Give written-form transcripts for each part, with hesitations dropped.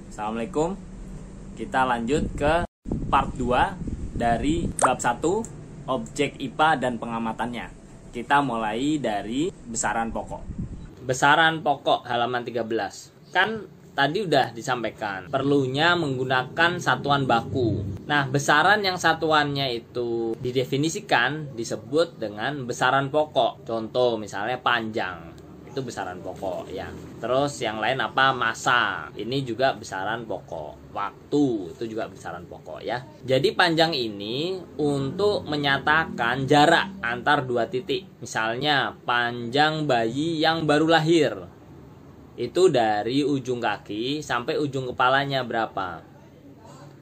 Assalamualaikum. Kita lanjut ke part 2 dari bab 1, objek IPA dan pengamatannya. Kita mulai dari besaran pokok. Besaran pokok halaman 13. Kan tadi udah disampaikan, perlunya menggunakan satuan baku. Nah, besaran yang satuannya itu didefinisikan disebut dengan besaran pokok. Contoh misalnya panjang, itu besaran pokok ya. Terus yang lain apa? Massa, ini juga besaran pokok. Waktu, itu juga besaran pokok ya. Jadi panjang ini untuk menyatakan jarak antar dua titik. Misalnya panjang bayi yang baru lahir, itu dari ujung kaki sampai ujung kepalanya berapa.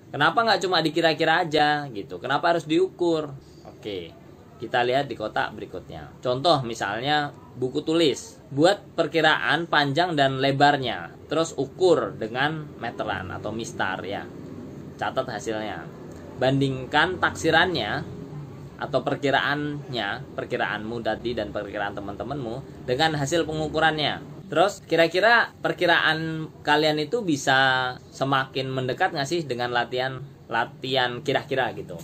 Kenapa nggak cuma dikira-kira aja gitu? Kenapa harus diukur? Oke, kita lihat di kotak berikutnya. Contoh misalnya buku tulis, buat perkiraan panjang dan lebarnya, terus ukur dengan meteran atau mistar ya. Catat hasilnya. Bandingkan taksirannya atau perkiraanmu tadi dan perkiraan teman-temanmu dengan hasil pengukurannya. Terus kira-kira perkiraan kalian itu bisa semakin mendekat nggak sih dengan latihan kira-kira gitu.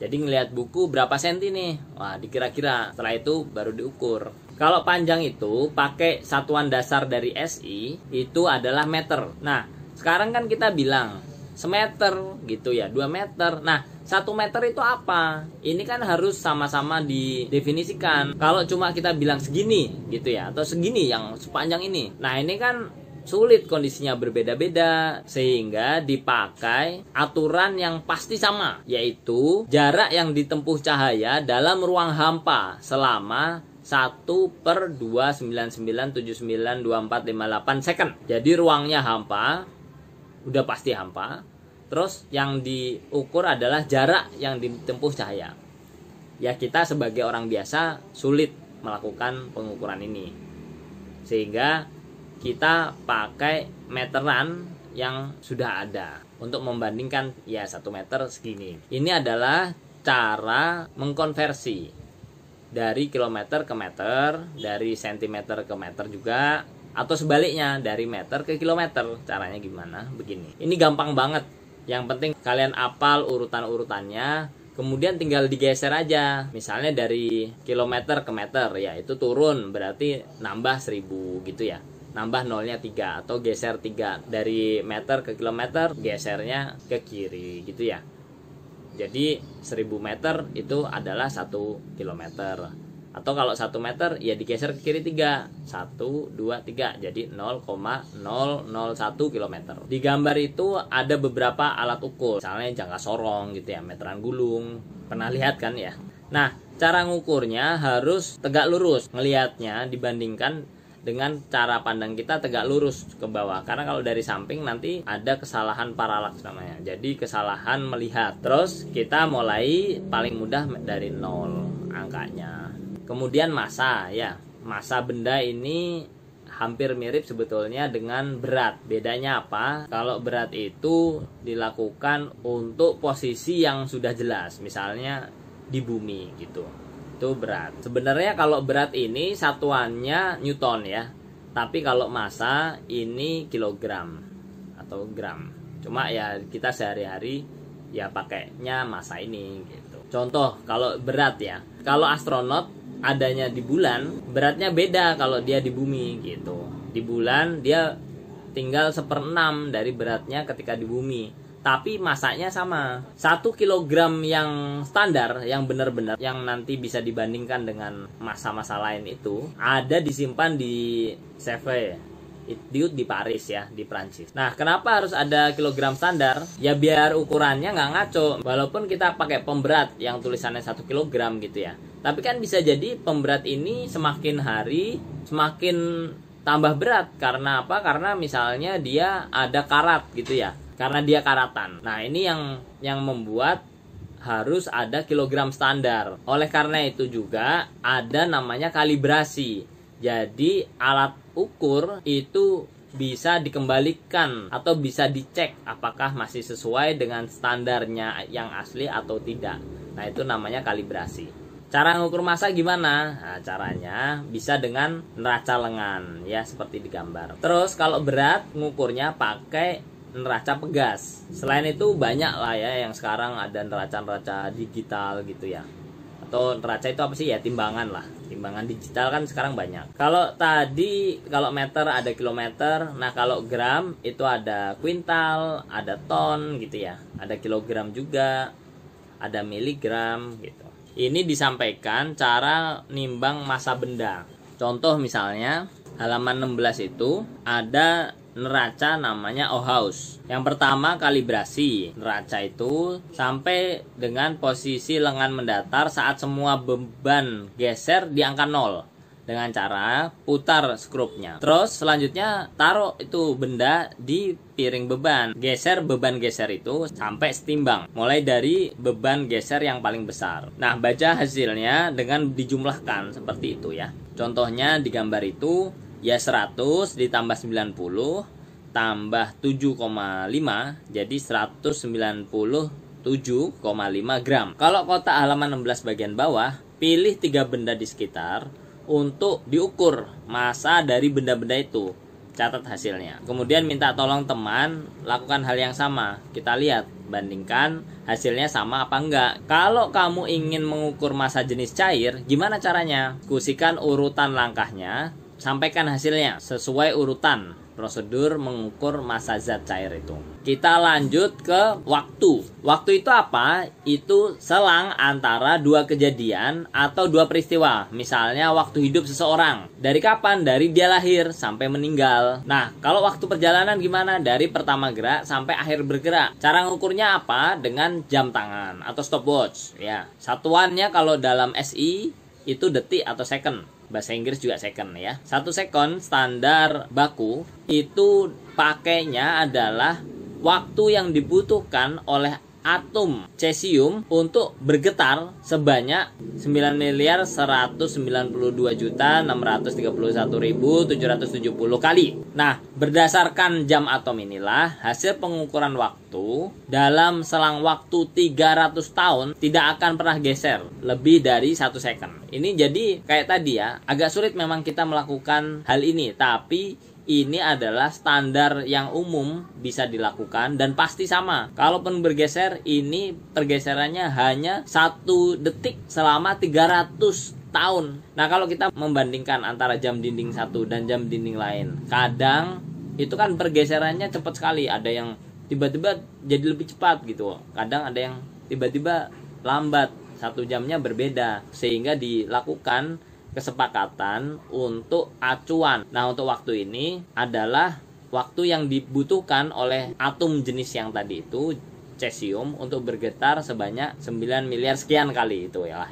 Jadi ngelihat buku berapa senti nih, wah dikira-kira, setelah itu baru diukur. Kalau panjang itu pakai satuan dasar dari SI itu adalah meter. Nah sekarang kan kita bilang semeter gitu ya, 2 meter. Nah 1 meter itu apa? Ini kan harus sama-sama didefinisikan. Kalau cuma kita bilang segini gitu ya, atau segini yang sepanjang ini, nah ini kan sulit, kondisinya berbeda-beda, sehingga dipakai aturan yang pasti sama, yaitu jarak yang ditempuh cahaya dalam ruang hampa selama 1/299792458 second. Jadi ruangnya hampa, udah pasti hampa. Terus yang diukur adalah jarak yang ditempuh cahaya. Ya kita sebagai orang biasa sulit melakukan pengukuran ini, sehingga kita pakai meteran yang sudah ada untuk membandingkan ya 1 meter segini. Ini adalah cara mengkonversi dari kilometer ke meter, dari sentimeter ke meter juga, atau sebaliknya dari meter ke kilometer. Caranya gimana? Begini. Ini gampang banget. Yang penting kalian hafal urutan-urutannya, kemudian tinggal digeser aja. Misalnya dari kilometer ke meter ya, itu turun berarti nambah 1000 gitu ya. Nambah nolnya 3 atau geser 3. Dari meter ke kilometer gesernya ke kiri gitu ya. Jadi 1000 meter itu adalah 1 kilometer. Atau kalau 1 meter ya digeser ke kiri 3. 1, 2, 3. Jadi 0,001 kilometer. Di gambar itu ada beberapa alat ukur. Misalnya jangka sorong gitu ya, meteran gulung. Pernah lihat kan ya. Nah cara ngukurnya harus tegak lurus. Ngelihatnya dibandingkan dengan cara pandang kita tegak lurus ke bawah. Karena kalau dari samping nanti ada kesalahan paralaks namanya. Jadi kesalahan melihat. Terus kita mulai paling mudah dari 0 angkanya. Kemudian massa ya. Massa benda ini hampir mirip sebetulnya dengan berat. Bedanya apa? Kalau berat itu dilakukan untuk posisi yang sudah jelas. Misalnya di bumi gitu. Itu berat. Sebenarnya kalau berat ini satuannya Newton ya. Tapi kalau massa ini kilogram atau gram. Cuma ya kita sehari-hari ya pakainya massa ini gitu. Contoh kalau berat ya. Kalau astronot adanya di bulan, beratnya beda kalau dia di bumi gitu. Di bulan dia tinggal 1/6 dari beratnya ketika di bumi. Tapi masanya sama. 1 kilogram yang standar, yang benar-benar, yang nanti bisa dibandingkan dengan massa-massa lain itu, ada disimpan di Sèvres, di Paris ya, di Prancis. Nah, kenapa harus ada kilogram standar? Ya biar ukurannya nggak ngaco. Walaupun kita pakai pemberat yang tulisannya 1 kilogram gitu ya. Tapi kan bisa jadi pemberat ini semakin hari semakin tambah berat. Karena apa? Karena misalnya dia ada karat gitu ya. Karena dia karatan. Nah ini yang membuat harus ada kilogram standar. Oleh karena itu juga ada namanya kalibrasi. Jadi alat ukur itu bisa dikembalikan atau bisa dicek apakah masih sesuai dengan standarnya yang asli atau tidak. Nah itu namanya kalibrasi. Cara ngukur massa gimana? Nah, caranya bisa dengan neraca lengan ya seperti di gambar. Terus kalau berat ngukurnya pakai neraca pegas. Selain itu banyak lah ya yang sekarang ada neraca-neraca digital gitu ya. Atau neraca itu apa sih ya, timbangan lah. Timbangan digital kan sekarang banyak. Kalau tadi kalau meter ada kilometer, nah kalau gram itu ada kuintal, ada ton gitu ya. Ada kilogram juga, ada miligram gitu. Ini disampaikan cara nimbang massa benda. Contoh misalnya halaman 16 itu ada neraca namanya Ohaus. Yang pertama kalibrasi. Neraca itu sampai dengan posisi lengan mendatar saat semua beban geser di angka 0 dengan cara putar skrupnya. Terus selanjutnya taruh itu benda di piring beban. Geser beban geser itu sampai setimbang. Mulai dari beban geser yang paling besar. Nah, baca hasilnya dengan dijumlahkan seperti itu ya. Contohnya di gambar itu ya 100 ditambah 90 tambah 7,5 jadi 197,5 gram. Kalau kotak halaman 16 bagian bawah, pilih 3 benda di sekitar untuk diukur massa dari benda-benda itu. Catat hasilnya. Kemudian minta tolong teman lakukan hal yang sama. Kita lihat, bandingkan hasilnya sama apa enggak. Kalau kamu ingin mengukur massa jenis cair, gimana caranya? Diskusikan urutan langkahnya, sampaikan hasilnya sesuai urutan prosedur mengukur massa zat cair itu. Kita lanjut ke waktu. Waktu itu apa? Itu selang antara dua kejadian atau dua peristiwa. Misalnya waktu hidup seseorang. Dari kapan? Dari dia lahir sampai meninggal. Nah, kalau waktu perjalanan gimana? Dari pertama gerak sampai akhir bergerak. Cara ngukurnya apa? Dengan jam tangan atau stopwatch. Ya, satuannya kalau dalam SI itu detik atau second. Bahasa Inggris juga second ya. 1 second standar baku itu pakainya adalah waktu yang dibutuhkan oleh atom cesium untuk bergetar sebanyak 9.192.631.770 kali. Nah, berdasarkan jam atom inilah hasil pengukuran waktu dalam selang waktu 300 tahun tidak akan pernah geser lebih dari 1 second. Ini jadi kayak tadi ya, agak sulit memang kita melakukan hal ini, tapi ini adalah standar yang umum bisa dilakukan dan pasti sama. Kalaupun bergeser, ini pergeserannya hanya 1 detik selama 300 tahun. Nah, kalau kita membandingkan antara jam dinding satu dan jam dinding lain, kadang itu kan pergeserannya cepat sekali. Ada yang tiba-tiba jadi lebih cepat gitu. Kadang ada yang tiba-tiba lambat. 1 jamnya berbeda. Sehingga dilakukan kesepakatan untuk acuan. Nah, untuk waktu ini adalah waktu yang dibutuhkan oleh atom jenis yang tadi itu, cesium, untuk bergetar sebanyak 9 miliar sekian kali itu ya.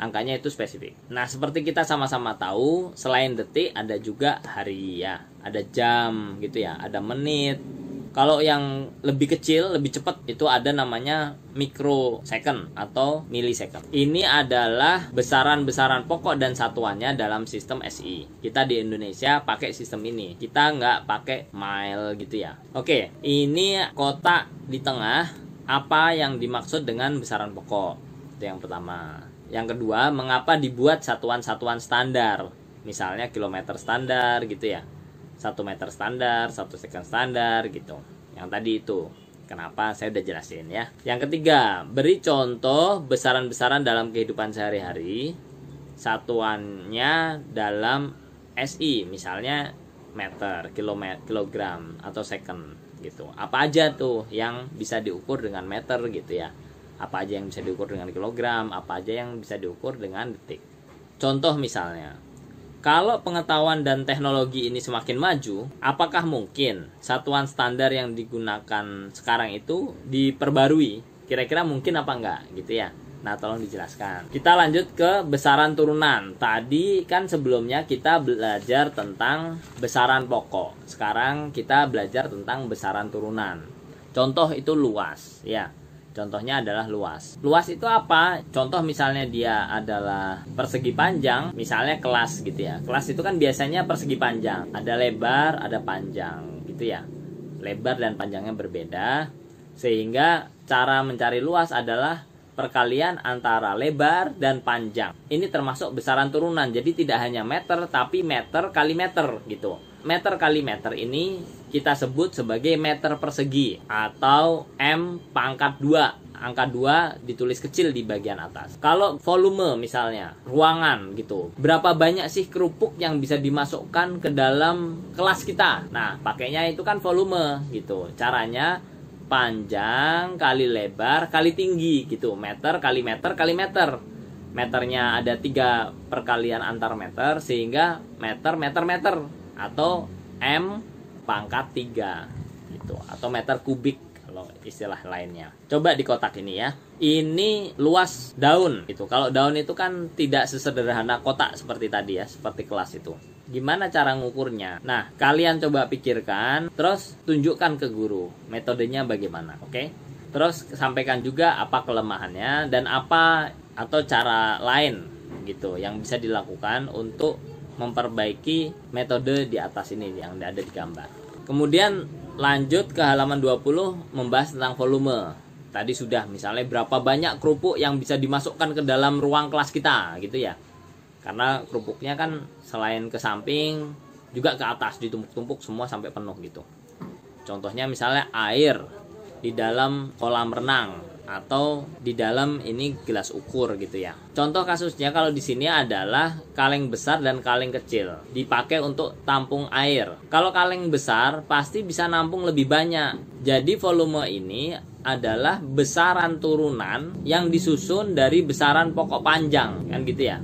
Angkanya itu spesifik. Nah, seperti kita sama-sama tahu, selain detik ada juga hari ya. Ada jam gitu ya, ada menit. Kalau yang lebih kecil, lebih cepat itu ada namanya mikrosecond atau milisecond. Ini adalah besaran-besaran pokok dan satuannya dalam sistem SI. Kita di Indonesia pakai sistem ini. Kita nggak pakai mile gitu ya. Oke, ini kotak di tengah. Apa yang dimaksud dengan besaran pokok? Itu yang pertama. Yang kedua, mengapa dibuat satuan-satuan standar? Misalnya kilometer standar gitu ya. 1 meter standar, 1 second standar gitu. Yang tadi itu. Kenapa saya udah jelasin ya. Yang ketiga, beri contoh besaran-besaran dalam kehidupan sehari-hari. Satuannya dalam SI, misalnya meter, kilogram atau second gitu. Apa aja tuh yang bisa diukur dengan meter gitu ya. Apa aja yang bisa diukur dengan kilogram, apa aja yang bisa diukur dengan detik. Contoh misalnya, kalau pengetahuan dan teknologi ini semakin maju, apakah mungkin satuan standar yang digunakan sekarang itu diperbarui? Kira-kira mungkin apa enggak gitu ya? Nah, tolong dijelaskan. Kita lanjut ke besaran turunan. Tadi kan sebelumnya kita belajar tentang besaran pokok. Sekarang kita belajar tentang besaran turunan. Contoh itu luas ya. Contohnya adalah luas. Luas itu apa? Contoh misalnya dia adalah persegi panjang, misalnya kelas gitu ya. Kelas itu kan biasanya persegi panjang. Ada lebar, ada panjang gitu ya. Lebar dan panjangnya berbeda. Sehingga cara mencari luas adalah perkalian antara lebar dan panjang. Ini termasuk besaran turunan. Jadi tidak hanya meter, tapi meter kali meter gitu. meter kali meter ini kita sebut sebagai meter persegi atau M pangkat 2. Angka 2 ditulis kecil di bagian atas. Kalau volume misalnya, ruangan gitu. Berapa banyak sih kerupuk yang bisa dimasukkan ke dalam kelas kita? Nah, pakainya itu kan volume gitu. Caranya panjang kali lebar kali tinggi gitu. Meter kali meter kali meter. Meternya ada 3 perkalian antar meter sehingga meter meter meter atau M pangkat 3 gitu, atau meter kubik kalau istilah lainnya. Coba di kotak ini ya. Ini luas daun gitu. Kalau daun itu kan tidak sesederhana kotak seperti tadi ya, seperti kelas itu. Gimana cara ngukurnya? Nah, kalian coba pikirkan, terus tunjukkan ke guru metodenya bagaimana, oke? Terus sampaikan juga apa kelemahannya dan apa atau cara lain gitu yang bisa dilakukan untuk memperbaiki metode di atas ini yang ada di gambar. Kemudian lanjut ke halaman 20 membahas tentang volume. Tadi sudah misalnya berapa banyak kerupuk yang bisa dimasukkan ke dalam ruang kelas kita gitu ya. Karena kerupuknya kan selain ke samping juga ke atas ditumpuk-tumpuk semua sampai penuh gitu. Contohnya misalnya air di dalam kolam renang atau di dalam ini gelas ukur gitu ya. Contoh kasusnya kalau di sini adalah kaleng besar dan kaleng kecil dipakai untuk tampung air. Kalau kaleng besar pasti bisa nampung lebih banyak. Jadi volume ini adalah besaran turunan yang disusun dari besaran pokok panjang kan gitu ya.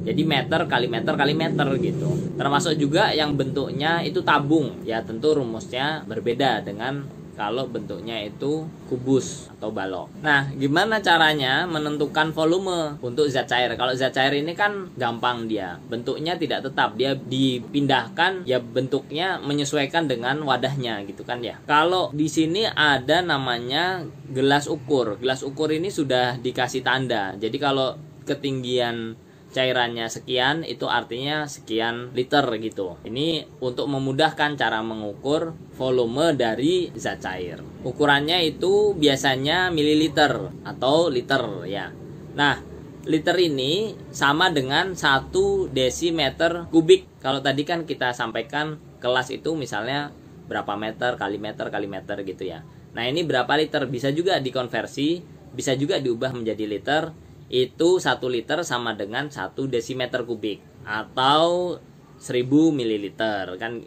Jadi meter kali meter kali meter gitu. Termasuk juga yang bentuknya itu tabung. Ya tentu rumusnya berbeda dengan kalau bentuknya itu kubus atau balok. Nah, gimana caranya menentukan volume untuk zat cair? Kalau zat cair ini kan gampang dia. Bentuknya tidak tetap, dia dipindahkan ya bentuknya menyesuaikan dengan wadahnya gitu kan ya. Kalau di sini ada namanya gelas ukur. Gelas ukur ini sudah dikasih tanda. Jadi kalau ketinggian cairannya sekian itu artinya sekian liter gitu. Ini untuk memudahkan cara mengukur volume dari zat cair. Ukurannya itu biasanya mililiter atau liter ya. Nah, liter ini sama dengan 1 desimeter kubik. Kalau tadi kan kita sampaikan kelas itu misalnya berapa meter kali meter gitu ya. Nah, ini berapa liter bisa juga dikonversi, bisa juga diubah menjadi liter. Itu 1 liter sama dengan 1 desimeter kubik atau 1000 mililiter kan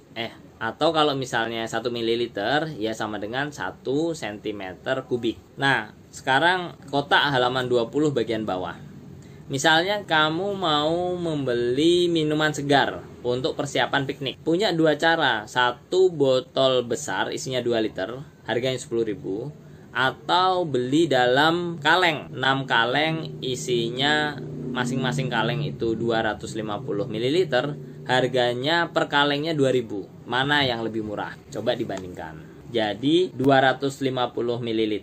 atau kalau misalnya 1 mililiter ya sama dengan 1 cm kubik. Nah, sekarang kotak halaman 20 bagian bawah. Misalnya kamu mau membeli minuman segar untuk persiapan piknik. Punya 2 cara. 1 botol besar isinya 2 liter, harganya 10.000. Atau beli dalam kaleng 6 kaleng isinya masing-masing kaleng itu 250 ml, harganya per kalengnya 2.000. Mana yang lebih murah? Coba dibandingkan. Jadi 250 ml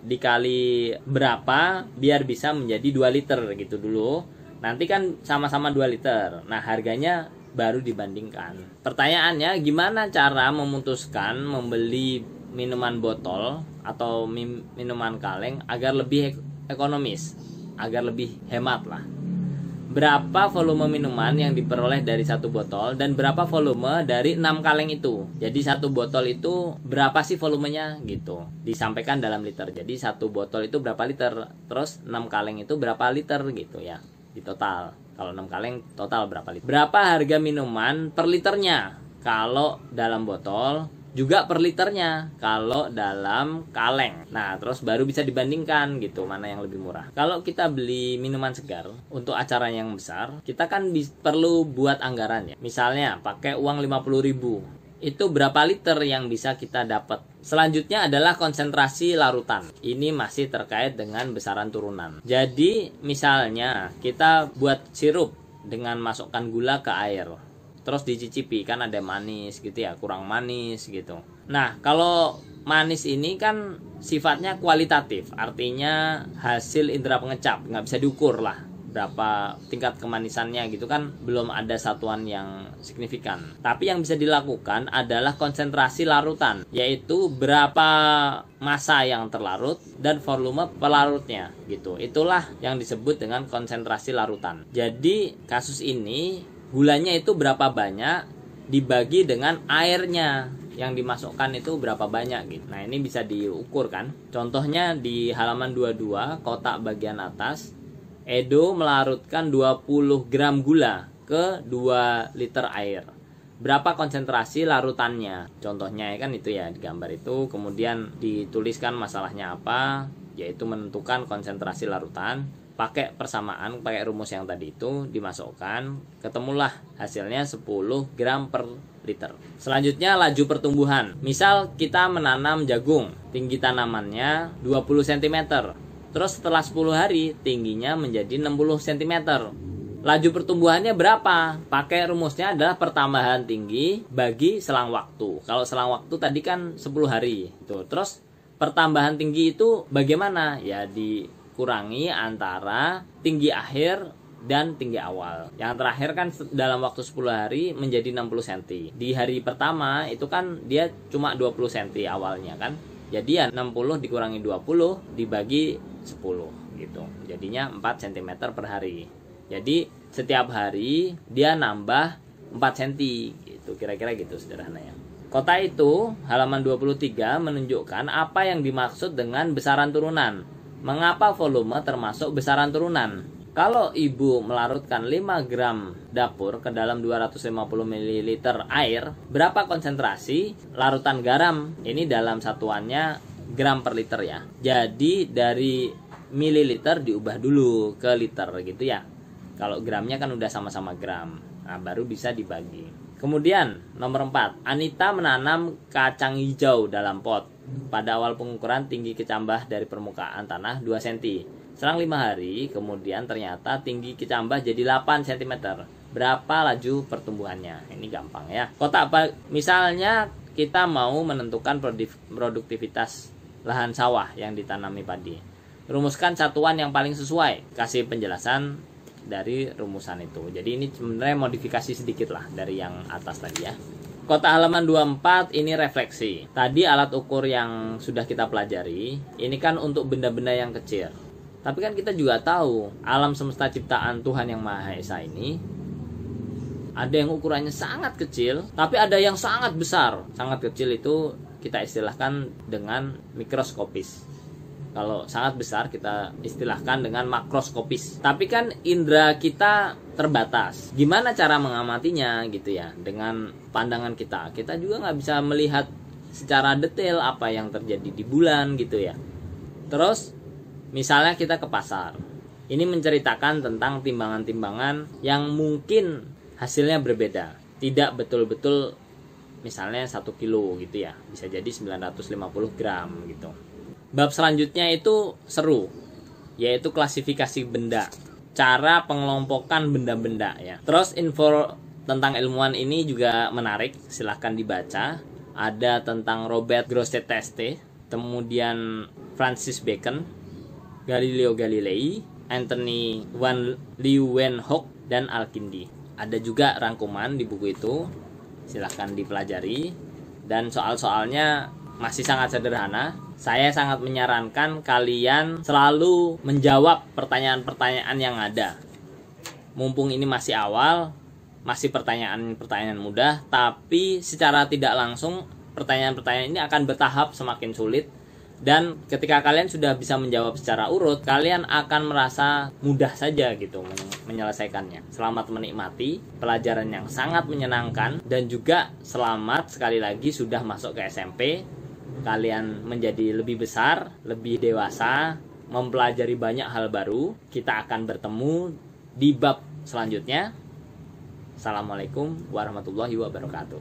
dikali berapa biar bisa menjadi 2 liter gitu dulu. Nanti kan sama-sama 2 liter. Nah, harganya baru dibandingkan. Pertanyaannya, gimana cara memutuskan membeli minuman botol atau minuman kaleng agar lebih ekonomis, agar lebih hemat lah? Berapa volume minuman yang diperoleh dari 1 botol dan berapa volume dari 6 kaleng itu? Jadi 1 botol itu berapa sih volumenya gitu? Disampaikan dalam liter. Jadi 1 botol itu berapa liter? Terus 6 kaleng itu berapa liter gitu ya? Di total. Kalau 6 kaleng total berapa liter? Berapa harga minuman per liternya? Kalau dalam botol, juga per liternya kalau dalam kaleng. Nah, terus baru bisa dibandingkan gitu mana yang lebih murah. Kalau kita beli minuman segar untuk acara yang besar, kita kan perlu buat anggaran ya. Misalnya pakai uang 50.000. Itu berapa liter yang bisa kita dapat? Selanjutnya adalah konsentrasi larutan. Ini masih terkait dengan besaran turunan. Jadi, misalnya kita buat sirup dengan masukkan gula ke air. Terus dicicipi, kan ada manis gitu ya, kurang manis gitu. Nah, kalau manis ini kan sifatnya kualitatif, artinya hasil indera pengecap, nggak bisa diukur lah berapa tingkat kemanisannya gitu kan, belum ada satuan yang signifikan. Tapi yang bisa dilakukan adalah konsentrasi larutan, yaitu berapa massa yang terlarut dan volume pelarutnya gitu. Itulah yang disebut dengan konsentrasi larutan. Jadi kasus ini gulanya itu berapa banyak dibagi dengan airnya yang dimasukkan itu berapa banyak gitu. Nah, ini bisa diukur kan. Contohnya di halaman 22 kotak bagian atas, Edo melarutkan 20 gram gula ke 2 liter air. Berapa konsentrasi larutannya? Contohnya kan itu ya, di gambar itu. Kemudian dituliskan masalahnya apa, yaitu menentukan konsentrasi larutan. Pakai persamaan, pakai rumus yang tadi itu, dimasukkan, ketemulah hasilnya 10 gram per liter. Selanjutnya laju pertumbuhan. Misal kita menanam jagung, tinggi tanamannya 20 cm. Terus setelah 10 hari tingginya menjadi 60 cm. Laju pertumbuhannya berapa? Pakai rumusnya adalah pertambahan tinggi bagi selang waktu. Kalau selang waktu tadi kan 10 hari. Tuh. Terus pertambahan tinggi itu bagaimana? Ya dikurangi antara tinggi akhir dan tinggi awal. Yang terakhir kan dalam waktu 10 hari menjadi 60 cm. Di hari pertama itu kan dia cuma 20 cm awalnya kan. Jadi ya 60 dikurangi 20 dibagi 10 gitu. Jadinya 4 cm per hari. Jadi setiap hari dia nambah 4 cm gitu. Kira-kira gitu sederhananya. Kota itu halaman 23 menunjukkan apa yang dimaksud dengan besaran turunan. Mengapa volume termasuk besaran turunan? Kalau ibu melarutkan 5 gram dapur ke dalam 250 ml air, berapa konsentrasi larutan garam? Ini dalam satuannya gram per liter ya. Jadi dari mililiter diubah dulu ke liter gitu ya. Kalau gramnya kan udah sama-sama gram. Nah, baru bisa dibagi. Kemudian nomor 4, Anita menanam kacang hijau dalam pot. Pada awal pengukuran tinggi kecambah dari permukaan tanah 2 cm. Selang 5 hari, kemudian ternyata tinggi kecambah jadi 8 cm. Berapa laju pertumbuhannya? Ini gampang ya. Misalnya kita mau menentukan produktivitas lahan sawah yang ditanami padi. Rumuskan satuan yang paling sesuai. Kasih penjelasan dari rumusan itu. Jadi ini sebenarnya modifikasi sedikit lah dari yang atas tadi ya. Kotak halaman 24 ini refleksi. Tadi alat ukur yang sudah kita pelajari, ini kan untuk benda-benda yang kecil. Tapi kan kita juga tahu alam semesta ciptaan Tuhan Yang Maha Esa ini ada yang ukurannya sangat kecil, tapi ada yang sangat besar. Sangat kecil itu kita istilahkan dengan mikroskopis. Kalau sangat besar kita istilahkan dengan makroskopis. Tapi kan indera kita terbatas. Gimana cara mengamatinya gitu ya? Dengan pandangan kita. Kita juga nggak bisa melihat secara detail apa yang terjadi di bulan gitu ya. Terus misalnya kita ke pasar. Ini menceritakan tentang timbangan-timbangan yang mungkin hasilnya berbeda. Tidak betul-betul misalnya 1 kilo gitu ya. Bisa jadi 950 gram gitu. Bab selanjutnya itu seru, yaitu klasifikasi benda, cara pengelompokan benda-benda ya. Terus info tentang ilmuwan ini juga menarik, silahkan dibaca. Ada tentang Robert Grosseteste, kemudian Francis Bacon, Galileo Galilei, Anthony van Leeuwenhoek, dan Al-Kindi. Ada juga rangkuman di buku itu, silahkan dipelajari. Dan soal-soalnya masih sangat sederhana. Saya sangat menyarankan kalian selalu menjawab pertanyaan-pertanyaan yang ada. Mumpung ini masih awal, masih pertanyaan-pertanyaan mudah, tapi secara tidak langsung pertanyaan-pertanyaan ini akan bertahap semakin sulit. Dan ketika kalian sudah bisa menjawab secara urut, kalian akan merasa mudah saja gitu menyelesaikannya. Selamat menikmati pelajaran yang sangat menyenangkan, dan juga selamat sekali lagi sudah masuk ke SMP. Kalian menjadi lebih besar, lebih dewasa, mempelajari banyak hal baru. Kita akan bertemu di bab selanjutnya. Assalamualaikum warahmatullahi wabarakatuh.